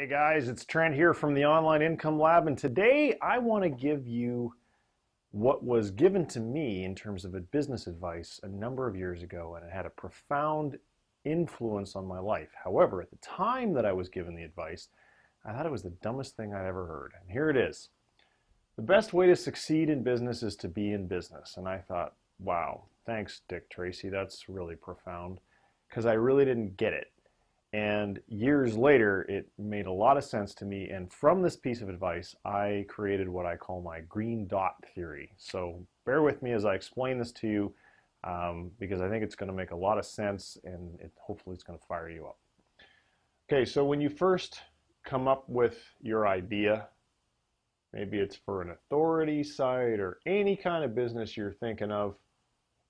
Hey guys, it's Trent here from the Online Income Lab, and today I want to give you what was given to me in terms of a business advice a number of years ago, and it had a profound influence on my life. However, at the time that I was given the advice, I thought it was the dumbest thing I'd ever heard. And here it is. The best way to succeed in business is to be in business. And I thought, wow, thanks, Dick Tracy. That's really profound, because I really didn't get it. And years later, it made a lot of sense to me. And from this piece of advice, I created what I call my green dot theory. So bear with me as I explain this to you, because I think it's going to make a lot of sense, and hopefully it's going to fire you up. Okay, so when you first come up with your idea, maybe it's for an authority site or any kind of business you're thinking of,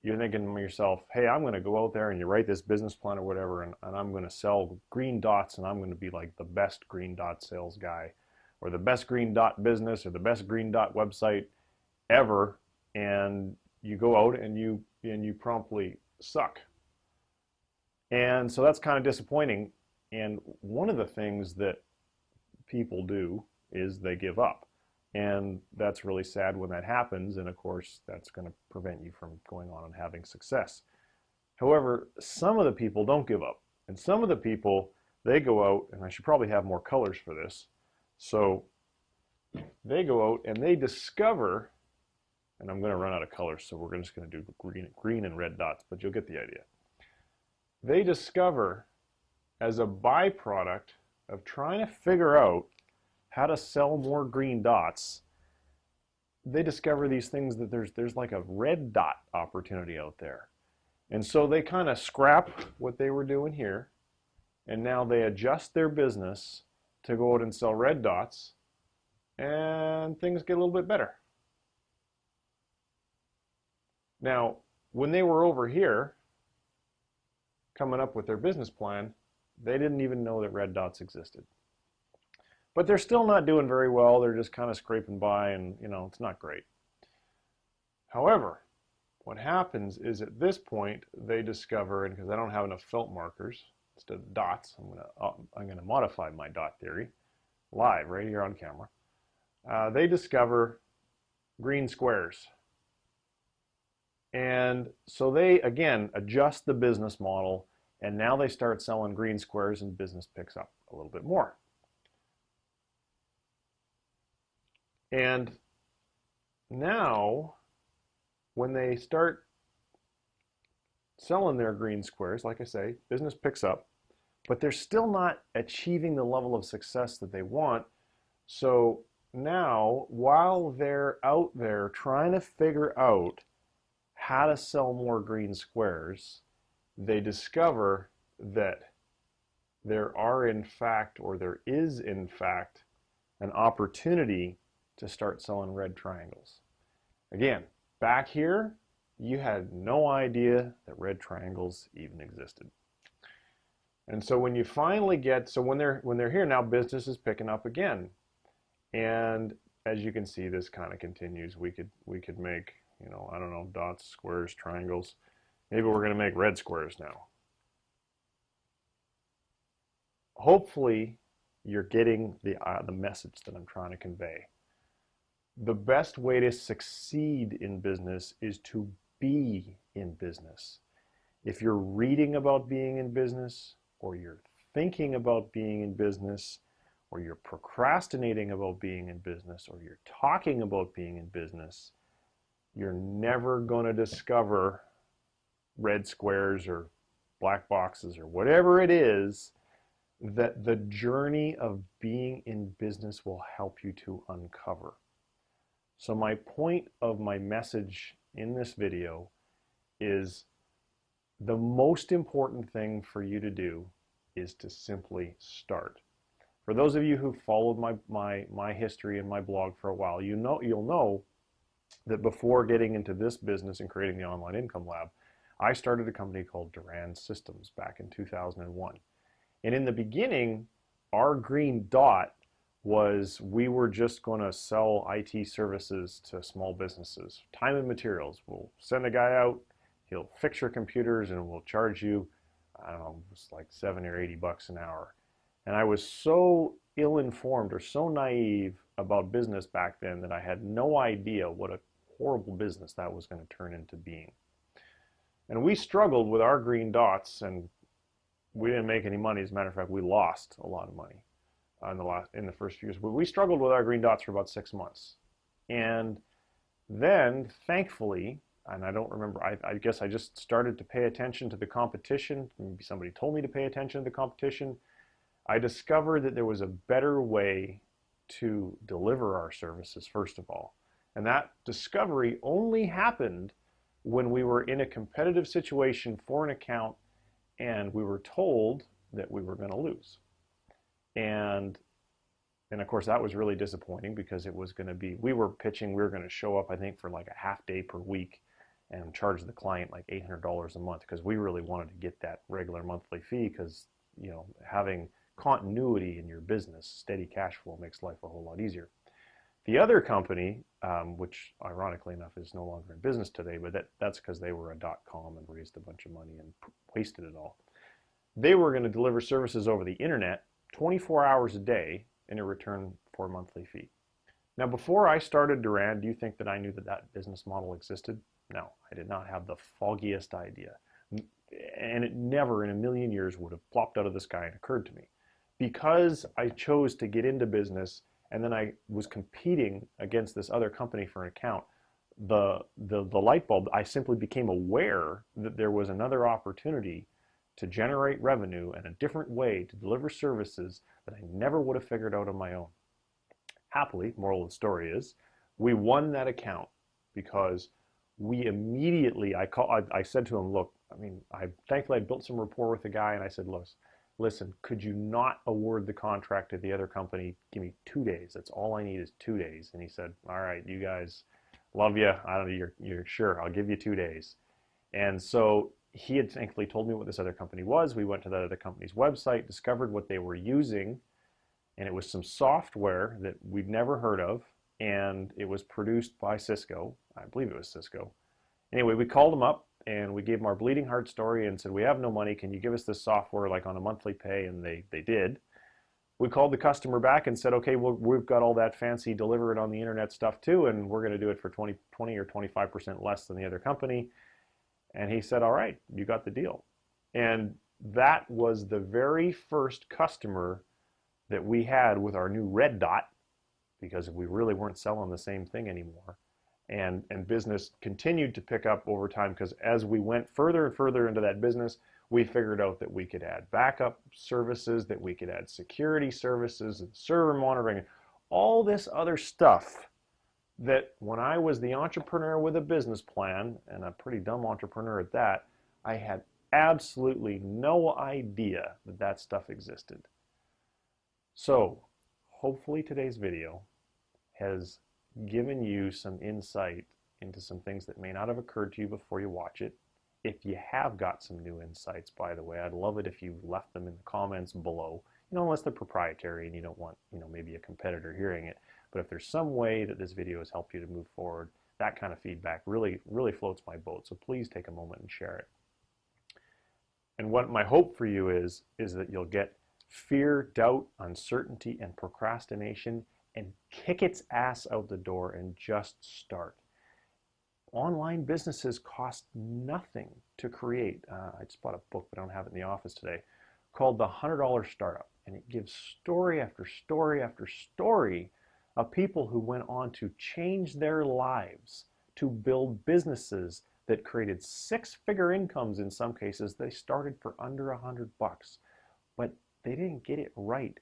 you're thinking to yourself, hey, I'm going to go out there, and you write this business plan or whatever, and I'm going to sell green dots, and I'm going to be like the best green dot sales guy, or the best green dot business, or the best green dot website ever. And you go out and you promptly suck. And so that's kind of disappointing. And one of the things that people do is they give up. And that's really sad when that happens, and of course that's going to prevent you from going on and having success. However, some of the people don't give up, and some of the people, they go out, and I should probably have more colors for this, so they go out and they discover, and I'm going to run out of colors, so we're just going to do green and red dots, but you'll get the idea. They discover, as a byproduct of trying to figure out how to sell more green dots, they discover these things that there's like a red dot opportunity out there. And so they kind of scrap what they were doing here, and now they adjust their business to go out and sell red dots, and things get a little bit better. Now, when they were over here coming up with their business plan, they didn't even know that red dots existed. But they're still not doing very well. They're just kind of scraping by, and it's not great. However, what happens is at this point they discover, and because I don't have enough felt markers instead of dots, I'm gonna modify my dot theory live right here on camera. They discover green squares, and so they again adjust the business model, and now they start selling green squares, and business picks up a little bit more. And now, when they start selling their green squares, like I say, business picks up, but they're still not achieving the level of success that they want. So now, while they're out there trying to figure out how to sell more green squares, they discover that there is in fact an opportunity to start selling red triangles. Again, back here, you had no idea that red triangles even existed. And so when you finally when they're here now, business is picking up again. And as you can see, this kind of continues. We could make, I don't know, dots, squares, triangles. Maybe we're going to make red squares now. Hopefully, you're getting the message that I'm trying to convey. The best way to succeed in business is to be in business. If you're reading about being in business, or you're thinking about being in business, or you're procrastinating about being in business, or you're talking about being in business, you're never going to discover red squares or black boxes or whatever it is that the journey of being in business will help you to uncover. So my point of my message in this video is the most important thing for you to do is to simply start. For those of you who followed my history and my blog for a while, you'll know that before getting into this business and creating the Online Income Lab, I started a company called Duran Systems back in 2001. And in the beginning, our green dot was we were just going to sell IT services to small businesses. Time and materials. We'll send a guy out, he'll fix your computers, and we'll charge you, I don't know, it's like $70 or $80 an hour. And I was so ill-informed or so naive about business back then that I had no idea what a horrible business that was going to turn into being. And we struggled with our green dots, and we didn't make any money. As a matter of fact, we lost a lot of money in the first few years. But we struggled with our green dots for about 6 months. And then, thankfully, and I don't remember, I guess I just started to pay attention to the competition. Maybe somebody told me to pay attention to the competition. I discovered that there was a better way to deliver our services, first of all. And that discovery only happened when we were in a competitive situation for an account and we were told that we were going to lose. And of course, that was really disappointing because it was going to be, we were pitching, we were going to show up, I think, for like a half day per week and charge the client like $800 a month because we really wanted to get that regular monthly fee because, you know, having continuity in your business, steady cash flow makes life a whole lot easier. The other company, which ironically enough is no longer in business today, but that's because they were a .com and raised a bunch of money and wasted it all. They were going to deliver services over the internet 24 hours a day in a return for a monthly fee. Now, before I started Duran, do you think that I knew that that business model existed? No, I did not have the foggiest idea. And it never in a million years would have plopped out of the sky and occurred to me. Because I chose to get into business and then I was competing against this other company for an account, the light bulb, I simply became aware that there was another opportunity to generate revenue and a different way to deliver services that I never would have figured out on my own. Happily, moral of the story is, we won that account because we immediately, I said to him, look, thankfully I built some rapport with the guy and I said, listen, could you not award the contract to the other company? Give me 2 days. That's all I need is 2 days. And he said, all right, you guys, love you. I don't know, you're sure, I'll give you 2 days. And so he had thankfully told me what this other company was. We went to that other company's website, discovered what they were using, and it was some software that we'd never heard of, and it was produced by Cisco. I believe it was Cisco. Anyway, we called them up and we gave them our bleeding heart story and said, we have no money, can you give us this software like on a monthly pay? And they did. We called the customer back and said, okay, well, we've got all that fancy deliver it on the internet stuff too, and we're going to do it for 20 or 25% less than the other company. And he said, all right, you got the deal. And that was the very first customer that we had with our new red dot, because we really weren't selling the same thing anymore. And business continued to pick up over time because as we went further and further into that business, we figured out that we could add backup services, that we could add security services and server monitoring, all this other stuff that when I was the entrepreneur with a business plan, and a pretty dumb entrepreneur at that, I had absolutely no idea that that stuff existed. So hopefully today's video has given you some insight into some things that may not have occurred to you before you watch it. If you have got some new insights, by the way, I'd love it if you left them in the comments below, unless they're proprietary and you don't want, maybe a competitor hearing it. But if there's some way that this video has helped you to move forward, that kind of feedback really, really floats my boat. So please take a moment and share it. And what my hope for you is that you'll get fear, doubt, uncertainty, and procrastination and kick its ass out the door and just start. Online businesses cost nothing to create. I just bought a book, but I don't have it in the office today, called The $100 Startup. And it gives story after story after story of people who went on to change their lives, to build businesses that created six-figure incomes in some cases. They started for under $100, but they didn't get it right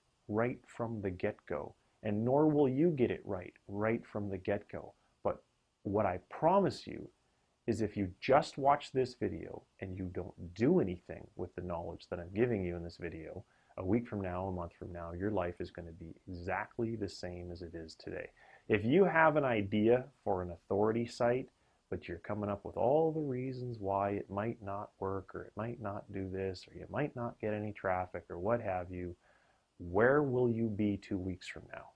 from the get-go. And nor will you get it right from the get-go. But what I promise you is if you just watch this video and you don't do anything with the knowledge that I'm giving you in this video, a week from now, a month from now, your life is going to be exactly the same as it is today. If you have an idea for an authority site, but you're coming up with all the reasons why it might not work, or it might not do this, or you might not get any traffic, or what have you, where will you be 2 weeks from now?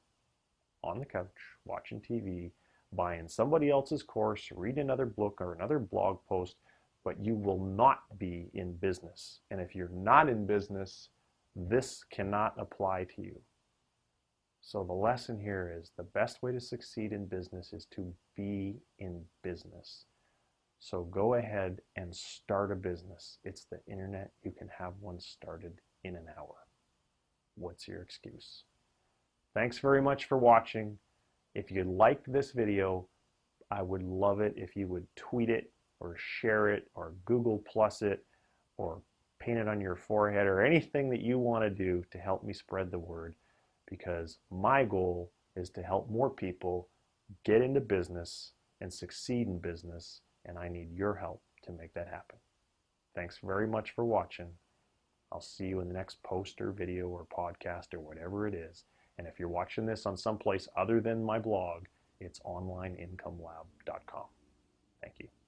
On the couch, watching TV, buying somebody else's course, reading another book or another blog post, but you will not be in business. And if you're not in business, this cannot apply to you. So the lesson here is the best way to succeed in business is to be in business. So go ahead and start a business. It's the internet. You can have one started in an hour. What's your excuse? Thanks very much for watching. If you liked this video, I would love it if you would tweet it or share it or Google Plus it or paint it on your forehead or anything that you want to do to help me spread the word, because my goal is to help more people get into business and succeed in business, and I need your help to make that happen. Thanks very much for watching. I'll see you in the next post or video or podcast or whatever it is. And if you're watching this on someplace other than my blog, it's onlineincomelab.com. Thank you.